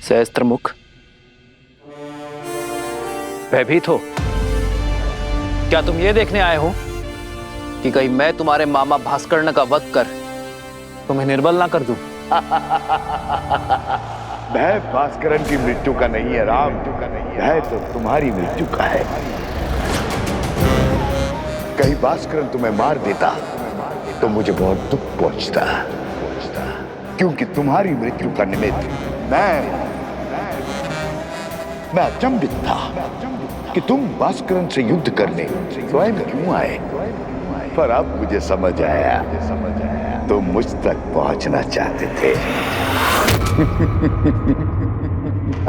सहस्त्रमुख, भयभीत हो? क्या तुम ये देखने आए हो कि कहीं मैं तुम्हारे मामा भास्कर्ण का वध कर तुम्हें निर्बल ना कर दूं? भय भास्करण की मृत्यु का नहीं है राम, भय तो तुम्हारी मृत्यु का है। कहीं भास्करण तुम्हें मार देता तो मुझे बहुत दुख पहुंचता, क्योंकि तुम्हारी मृत्यु का निमित्त मैं अचंभित था कि तुम भास्करण से युद्ध करने स्वयं क्यों आए। पर अब मुझे समझ आया, तुम मुझ तक पहुंचना चाहते थे।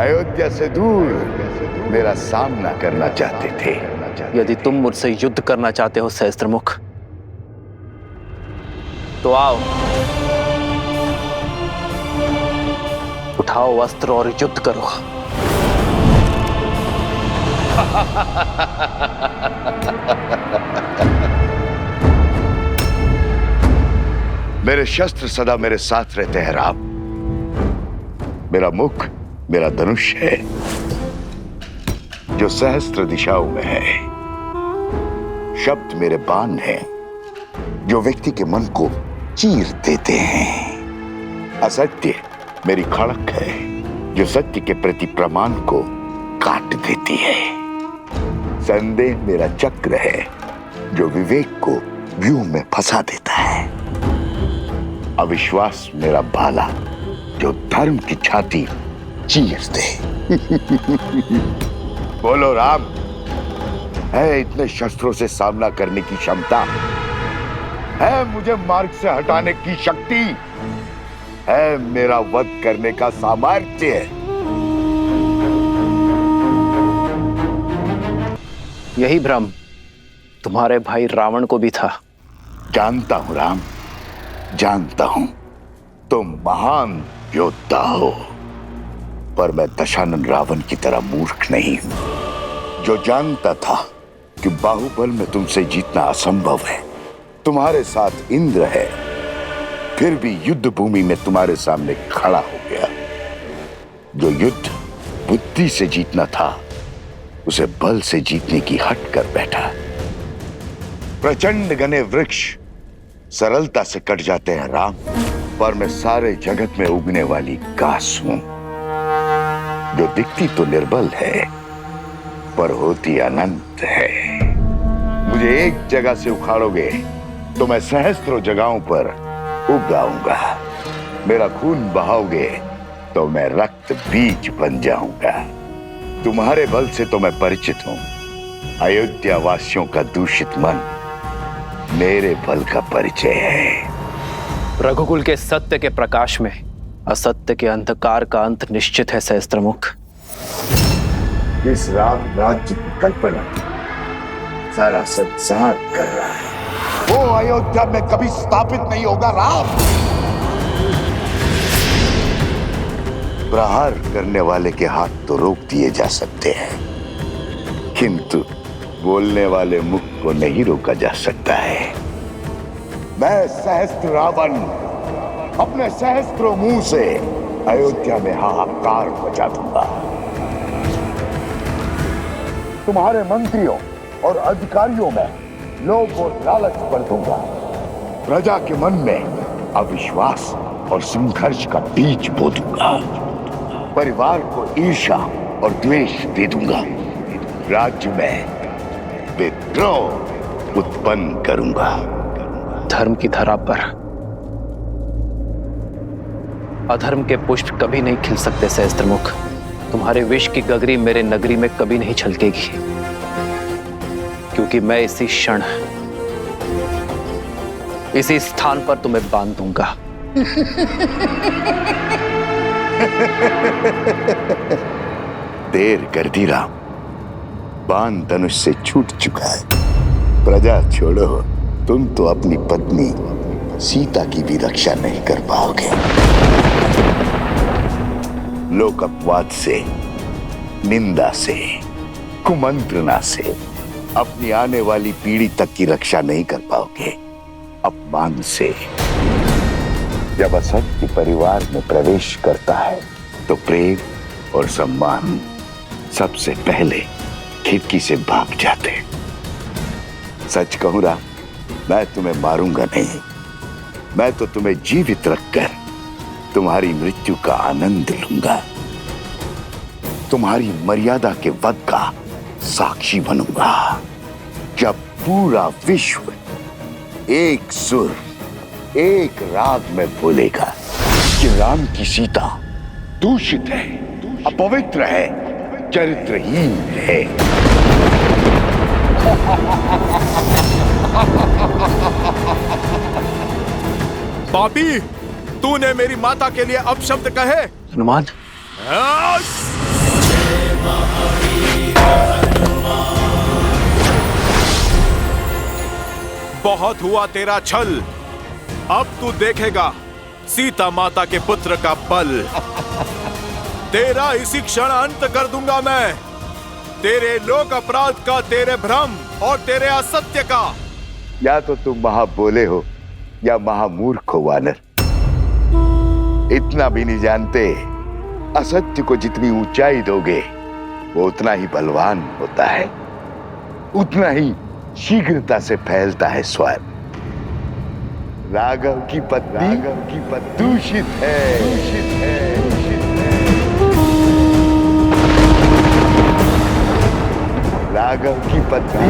अयोध्या से दूर मेरा सामना करना चाहते थे। यदि तुम मुझसे युद्ध करना चाहते हो सहस्त्रमुख, तो आओ, उठाओ अस्त्र और युद्ध करो। मेरे शस्त्र सदा मेरे साथ रहते हैं राम। मेरा मुख मेरा धनुष है जो सहस्त्र दिशाओं में है। शब्द मेरे बाण हैं जो व्यक्ति के मन को चीर देते हैं। असत्य मेरी खड़क है जो सत्य के प्रति प्रमाण को काट देती है। संदेह मेरा चक्र है जो विवेक को व्यूह में फंसा देता है। अविश्वास मेरा भाला जो धर्म की छाती चीर दे। बोलो राम, है इतने शस्त्रों से सामना करने की क्षमता? है मुझे मार्ग से हटाने की शक्ति? है मेरा वध करने का सामर्थ्य? यही भ्रम तुम्हारे भाई रावण को भी था। जानता हूं राम, जानता हूं तुम महान योद्धा हो, पर मैं दशानन रावण की तरह मूर्ख नहीं हूं जो जानता था कि बाहुबल में तुमसे जीतना असंभव है। तुम्हारे साथ इंद्र है, फिर भी युद्ध भूमि में तुम्हारे सामने खड़ा हो गया। जो युद्ध बुद्धि से जीतना था, उसे बल से जीतने की हट कर बैठा। प्रचंड घने वृक्ष सरलता से कट जाते हैं राम, पर मैं सारे जगत में उगने वाली घास हूं जो दिखती तो निर्बल है पर होती अनंत है। मुझे एक जगह से उखाड़ोगे तो मैं सहस्त्रों जगहों पर उग आऊंगा। मेरा खून बहाओगे तो मैं रक्त बीज बन जाऊंगा। तुम्हारे बल से तो मैं परिचित हूं। अयोध्या वासियों का दूषित मन मेरे बल का परिचय है। रघुकुल के सत्य के प्रकाश में असत्य के अंधकार का अंत निश्चित है सहस्त्रमुख। इस राम राज्य की कल्पना सारा संसार कर रहा है, वो अयोध्या में कभी स्थापित नहीं होगा राम। प्रहार करने वाले के हाथ तो रोक दिए जा सकते हैं, किंतु बोलने वाले मुख को नहीं रोका जा सकता है। मैं सहस्त्र रावण अपने सहस्त्रों मुंह से अयोध्या में हाहाकार मचा दूंगा। तुम्हारे मंत्रियों और अधिकारियों में लोभ और लालच भर दूंगा। प्रजा के मन में अविश्वास और संघर्ष का बीज बो दूंगा। परिवार को ईर्ष्या और द्वेष दे दूंगा। राज्य में विद्रोह उत्पन्न करूंगा। धर्म की धरा पर अधर्म के पुष्प कभी नहीं खिल सकते सहस्त्रमुख। तुम्हारे विष की गगरी मेरे नगरी में कभी नहीं छलकेगी, क्योंकि मैं इसी क्षण इसी स्थान पर तुम्हें बांध दूंगा। देर कर दी राम, बाण धनुष से छूट चुका है। प्रजा छोड़ो, तुम तो अपनी पत्नी सीता की भी रक्षा नहीं कर पाओगे। लोक अपवाद से, निंदा से, कुमंत्रणा से अपनी आने वाली पीढ़ी तक की रक्षा नहीं कर पाओगे। अपमान से जब असत्य परिवार में प्रवेश करता है तो प्रेम और सम्मान सबसे पहले खिड़की से भाग जाते। सच कहूं राम, मैं तुम्हें मारूंगा नहीं, मैं तो तुम्हें जीवित रखकर तुम्हारी मृत्यु का आनंद लूंगा, तुम्हारी मर्यादा के वध का साक्षी बनूंगा। जब पूरा विश्व एक सुर एक राग में बोलेगा कि राम की सीता दूषित है, अपवित्र है, चरित्रहीन है। पापी, तूने मेरी माता के लिए अपशब्द कहे। हनुमान, बहुत हुआ तेरा छल, अब तू देखेगा सीता माता के पुत्र का बल। तेरा इसी क्षण अंत कर दूंगा मैं, तेरे लोक अपराध का, तेरे भ्रम और तेरे असत्य का। या तो तुम महाबोले हो या महामूर्ख हो वानर। इतना भी नहीं जानते असत्य को जितनी ऊंचाई दोगे वो उतना ही बलवान होता है, उतना ही शीघ्रता से फैलता है स्वयं। राघव की पत्नी दूषित है, दूषित है, दूषित है। राघव की पत्नी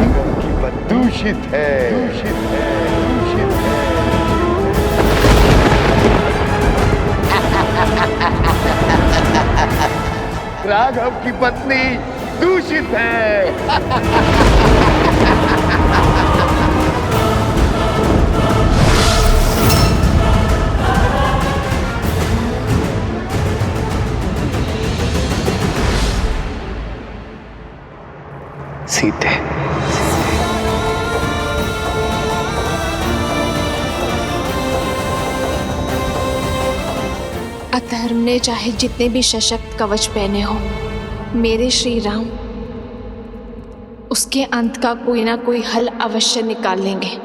दूषित है, दूषित है, दूषित है। राघव की पत्नी दूषित है। सीते, अधर्म ने चाहे जितने भी सशक्त कवच पहने हो, मेरे श्री राम उसके अंत का कोई ना कोई हल अवश्य निकाल लेंगे।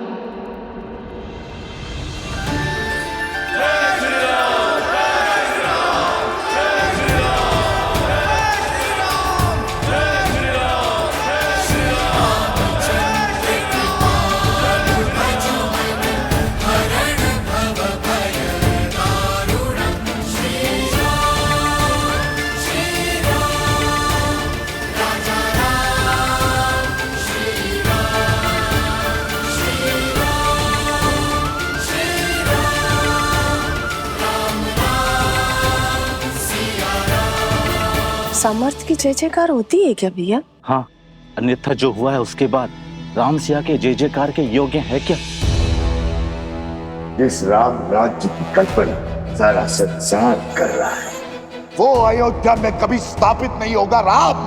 सामर्थ्य की जय जयकार होती है क्या भैया? हाँ, अन्यथा जो हुआ है उसके बाद राम सिया के जय जयकार के योग्य है क्या? जिस राम राज्य की कल्पना सारा संसार कर रहा है वो अयोध्या में कभी स्थापित नहीं होगा। राम,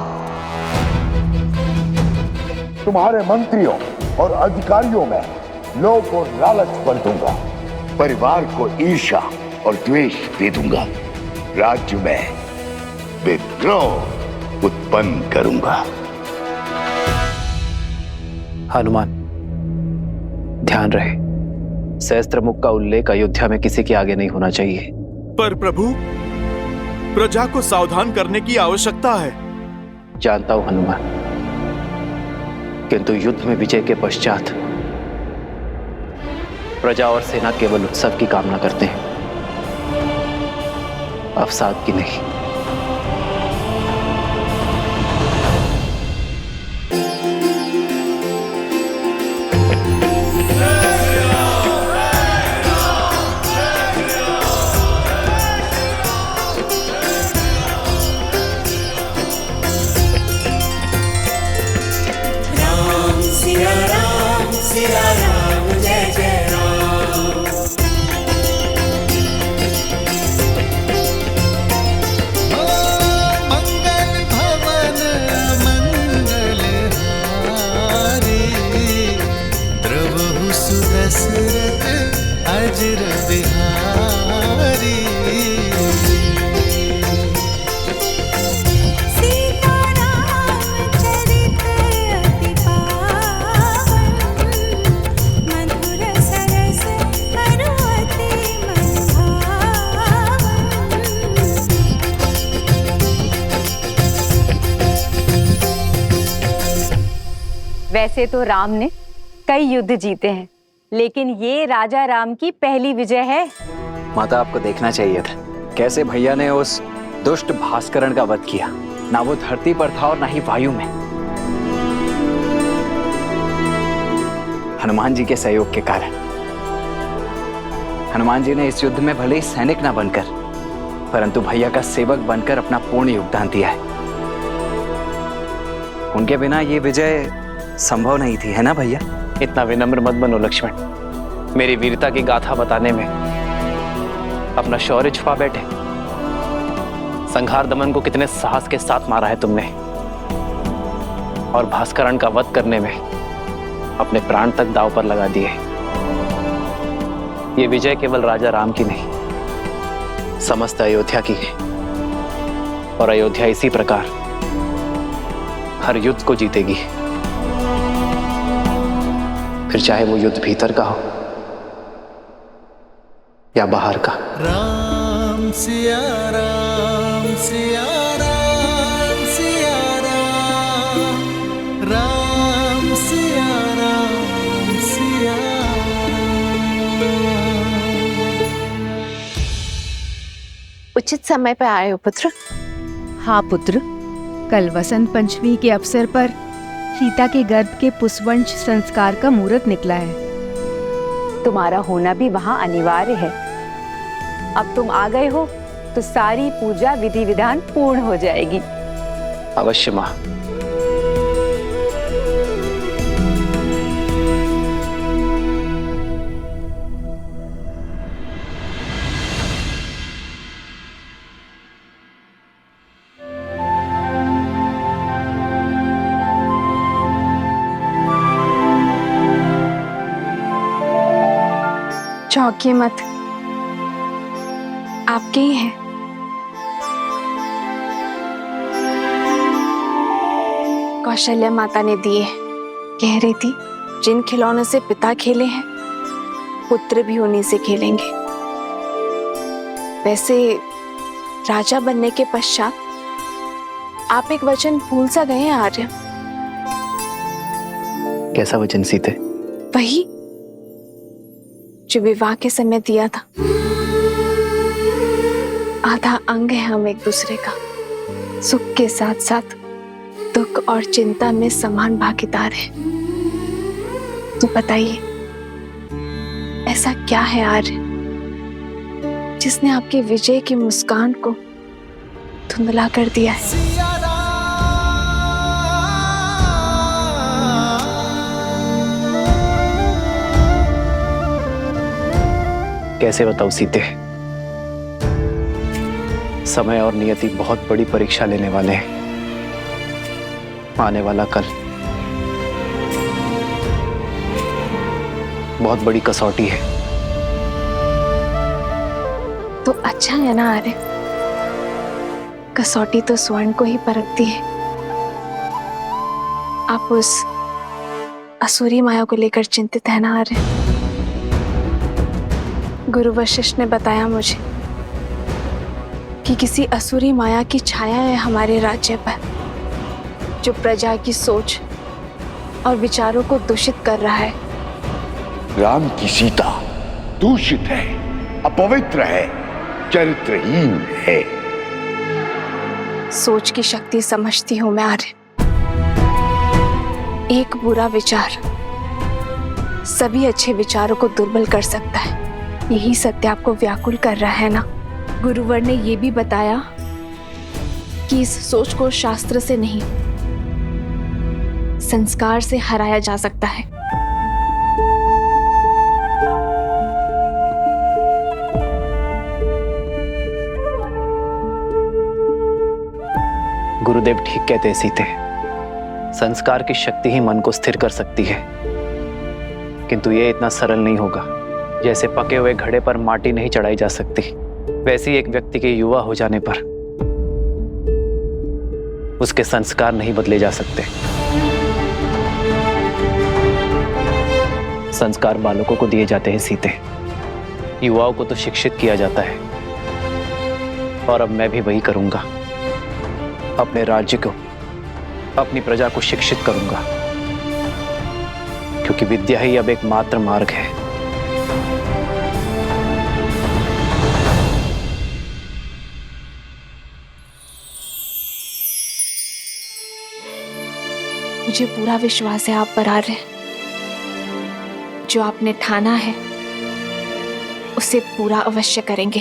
तुम्हारे मंत्रियों और अधिकारियों में लोभ और लालच भर दूंगा, परिवार को ईर्ष्या और द्वेष दे दूंगा, राज्य में विद्रोह उत्पन्न करूंगा। हनुमान, ध्यान रहे, सहस्त्रमुख का उल्लेख अयोध्या में किसी के आगे नहीं होना चाहिए। पर प्रभु, प्रजा को सावधान करने की आवश्यकता है। जानता हूं हनुमान, किंतु युद्ध में विजय के पश्चात प्रजा और सेना केवल उत्सव की कामना करते हैं, अवसाद की नहीं। वैसे तो राम ने कई युद्ध जीते हैं, लेकिन ये राजा राम की पहली विजय है। माता, आपको देखना चाहिए था कैसे भैया ने उस दुष्ट भास्करण का वध किया। ना वो धरती पर था और ना ही वायु में। हनुमान जी के सहयोग के कारण। हनुमान जी ने इस युद्ध में भले ही सैनिक ना बनकर, परंतु भैया का सेवक बनकर अपना पूर्ण योगदान दिया है। उनके बिना ये विजय संभव नहीं थी, है ना भैया? इतना विनम्र मत बनो लक्ष्मण। मेरी वीरता की गाथा बताने में अपना शौर्य छुपा बैठे। संहार दमन को कितने साहस के साथ मारा है तुमने, और भास्करण का वध करने में अपने प्राण तक दांव पर लगा दिए। ये विजय केवल राजा राम की नहीं, समस्त अयोध्या की है। और अयोध्या इसी प्रकार हर युद्ध को जीतेगी, फिर चाहे वो युद्ध भीतर का हो या बाहर का। राम सिया राम सिया राम सिया राम, राम सिया राम सिया उचित समय पर आए हो पुत्र। हाँ पुत्र, कल वसंत पंचमी के अवसर पर सीता के गर्भ के पुष्पवंश संस्कार का मुहूर्त निकला है। तुम्हारा होना भी वहां अनिवार्य है। अब तुम आ गए हो तो सारी पूजा विधि विधान पूर्ण हो जाएगी। अवश्य मां। चौंकिए मत, आपके ही हैं। कौशल्या माता ने दिए। कह रही थी जिन खिलौनों से पिता खेले हैं, पुत्र भी उन्हीं से खेलेंगे। वैसे राजा बनने के पश्चात आप एक वचन भूल सा गए हैं आर्य। कैसा वचन सीते? वही जो विवाह के समय दिया था। आधा अंग है हम एक दूसरे का। सुख के साथ साथ दुख और चिंता में समान भागीदार है। तो बताइए, ऐसा क्या है आर्य जिसने आपकी विजय की मुस्कान को धुंधला कर दिया है? कैसे बताऊं सीते? समय और नियति बहुत बड़ी परीक्षा लेने वाले हैं। आने वाला कल बहुत बड़ी कसौटी है। तो अच्छा है ना आर्य, कसौटी तो स्वर्ण को ही परखती है। आप उस असुरी माया को लेकर चिंतित है ना आर्य? गुरु वशिष्ठ ने बताया मुझे कि किसी असुरी माया की छाया है हमारे राज्य पर, जो प्रजा की सोच और विचारों को दूषित कर रहा है। राम की सीता दूषित है, अपवित्र है, चरित्रहीन है। सोच की शक्ति समझती हूं मैं आर्य। एक बुरा विचार सभी अच्छे विचारों को दुर्बल कर सकता है। यही सत्य आपको व्याकुल कर रहा है ना? गुरुवर ने यह भी बताया कि इस सोच को शास्त्र से नहीं, संस्कार से हराया जा सकता है। गुरुदेव ठीक कहते हैं सीते। संस्कार की शक्ति ही मन को स्थिर कर सकती है, किंतु यह इतना सरल नहीं होगा। जैसे पके हुए घड़े पर माटी नहीं चढ़ाई जा सकती, वैसे ही एक व्यक्ति के युवा हो जाने पर उसके संस्कार नहीं बदले जा सकते। संस्कार बालकों को दिए जाते हैं सीते, युवाओं को तो शिक्षित किया जाता है। और अब मैं भी वही करूंगा। अपने राज्य को, अपनी प्रजा को शिक्षित करूंगा। क्योंकि विद्या ही अब एकमात्र मार्ग है। मुझे पूरा विश्वास है आप पर आ रहे। जो आपने ठाना है उसे पूरा अवश्य करेंगे।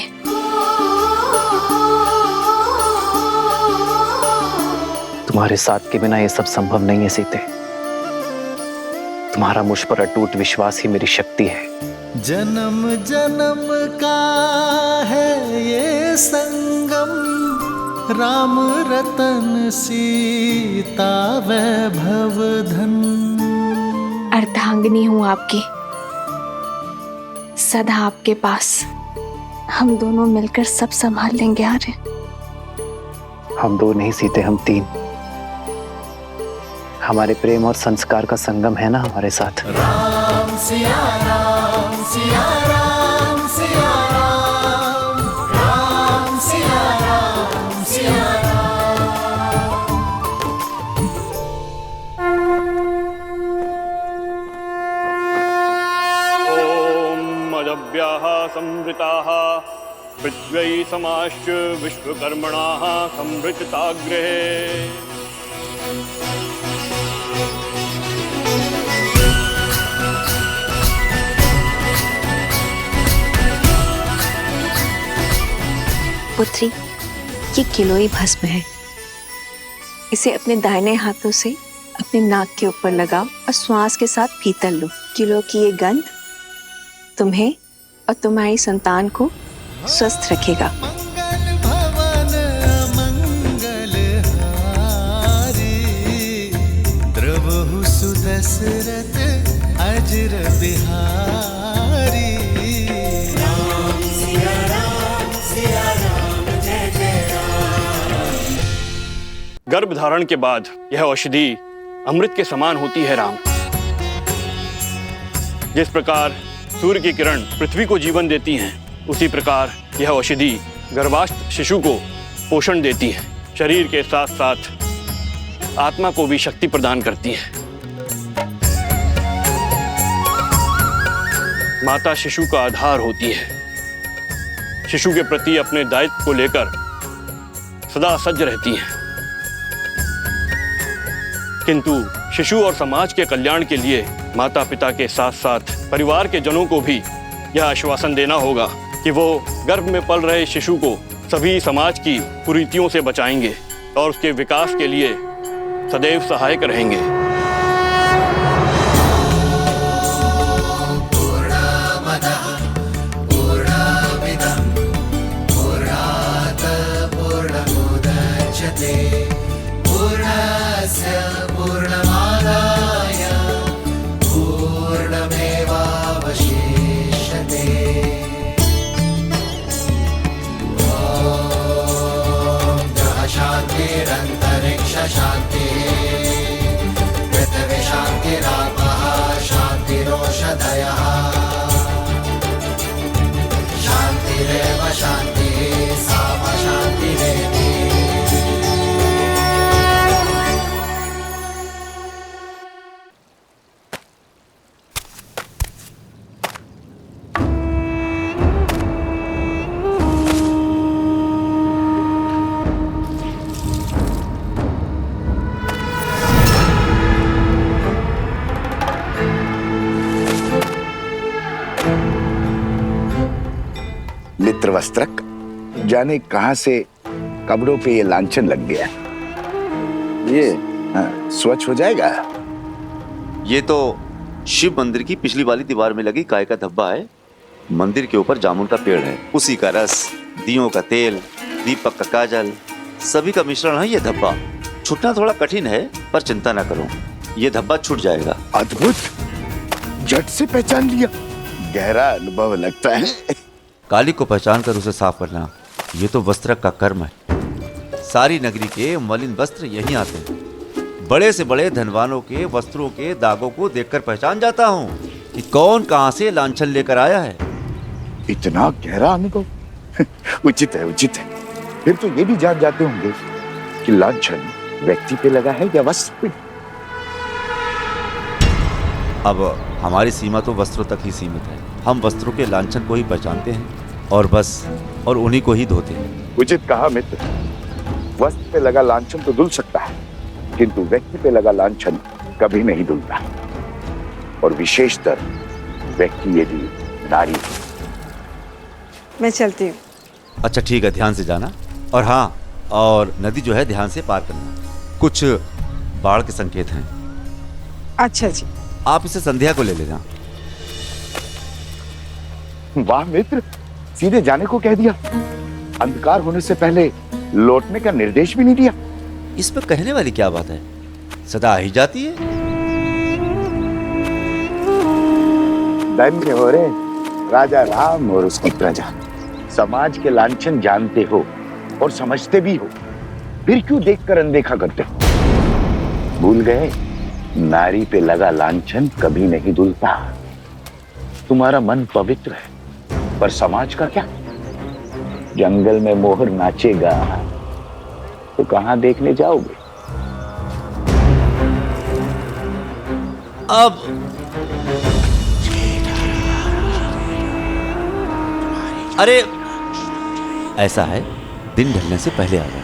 तुम्हारे साथ के बिना ये सब संभव नहीं है सीते। तुम्हारा मुझ पर अटूट विश्वास ही मेरी शक्ति है। जन्म जन्म का है ये संगम, राम रतन सीता वैभव धन। अर्धांगिनी हूं आपकी, सदा आपके पास। हम दोनों मिलकर सब संभाल लेंगे आर्य। हम दो नहीं सीते, हम तीन। हमारे प्रेम और संस्कार का संगम है ना हमारे साथ। राम सिया राम सिया राम सिया राम, राम सिया राम सिया मदव्याः संवृताः पृथ्वी समाश्च विश्वकर्मणाः संवृताग्रहे। पुत्री, ये किलोई भस्म है। इसे अपने दाहिने हाथों से अपने नाक के ऊपर लगाओ और श्वास के साथ भीतर लो। किलो की ये गंध तुम्हें और तुम्हारी संतान को स्वस्थ रखेगा। मंगल भवन मंगल हारी, द्रवहु सुदशरथ अजर बिहारी। राम सिया राम सिया राम जय जय राम। गर्भ धारण के बाद यह औषधि अमृत के समान होती है राम। जिस प्रकार सूर्य की किरण पृथ्वी को जीवन देती हैं, उसी प्रकार यह औषधि गर्भास्थ शिशु को पोषण देती है। शरीर के साथ साथ आत्मा को भी शक्ति प्रदान करती है। माता शिशु का आधार होती है। शिशु के प्रति अपने दायित्व को लेकर सदा सज्ज रहती है। किंतु शिशु और समाज के कल्याण के लिए माता पिता के साथ साथ परिवार के जनों को भी यह आश्वासन देना होगा कि वो गर्भ में पल रहे शिशु को सभी समाज की कुरीतियों से बचाएंगे और उसके विकास के लिए सदैव सहायक रहेंगे। शांति पृथ्वी शांतिरापः शांतिरोषधयः शांतिरेव शांतिः साम शांतिरेधि। मित्रवस्त्रक, जाने कहां से कपड़ों पे ये लांछन लग गया। ये स्वच्छ हो जाएगा। ये तो शिव मंदिर की पिछली वाली दीवार में लगी गाय का धब्बा है। मंदिर के ऊपर जामुन का पेड़ है, उसी का रस, दियों का तेल, दीपक का काजल, सभी का मिश्रण है ये धब्बा। छूटना थोड़ा कठिन है, पर चिंता ना करो, ये धब्बा छूट जाएगा। अद्भुत, झट से पहचान लिया। गहरा अनुभव लगता है। काली को पहचान कर उसे साफ करना, ये तो वस्त्रक का कर्म है। सारी नगरी के मलिन वस्त्र यहीं आते हैं। बड़े से बड़े धनवानों के वस्त्रों के दागों को देखकर पहचान जाता हूँ कि कौन कहां से लांछन लेकर आया है। इतना गहरा अनुभव उचित है, उचित है। फिर तो ये भी जान जाते होंगे कि लांछन व्यक्ति पे लगा है या वस्त्र पे। अब हमारी सीमा तो वस्त्रों तक ही सीमित है। हम वस्त्रों के लांछन को ही पहचानते हैं और बस, और उन्हीं को ही धोते हैं। उचित कहा मित्र। वस्त्र पे लगा लांछन तो धुल सकता है, किंतु व्यक्ति पे लगा लांछन कभी नहीं धुलता, और विशेषतर व्यक्ति यदि नारी। मैं चलती हूँ। अच्छा ठीक है, ध्यान से जाना। और हाँ, और नदी जो है ध्यान से पार करना। कुछ बाढ़ के संकेत हैं। अच्छा जी। आप इसे संध्या को ले लेना। वाह मित्र, सीधे जाने को कह दिया। अंधकार होने से पहले लौटने का निर्देश भी नहीं दिया। इसमें कहने वाली क्या बात है, सदा आ ही जाती है। धन्य हो रे राजा राम और उसकी प्रजा। समाज के लांछन जानते हो और समझते भी हो, फिर क्यों देखकर अनदेखा करते हो? भूल गए, नारी पे लगा लांछन कभी नहीं धुलता। तुम्हारा मन पवित्र है, पर समाज का क्या? जंगल में मोहर नाचेगा तो कहां देखने जाओगे? अब अरे ऐसा है, दिन ढलने से पहले आ जाए।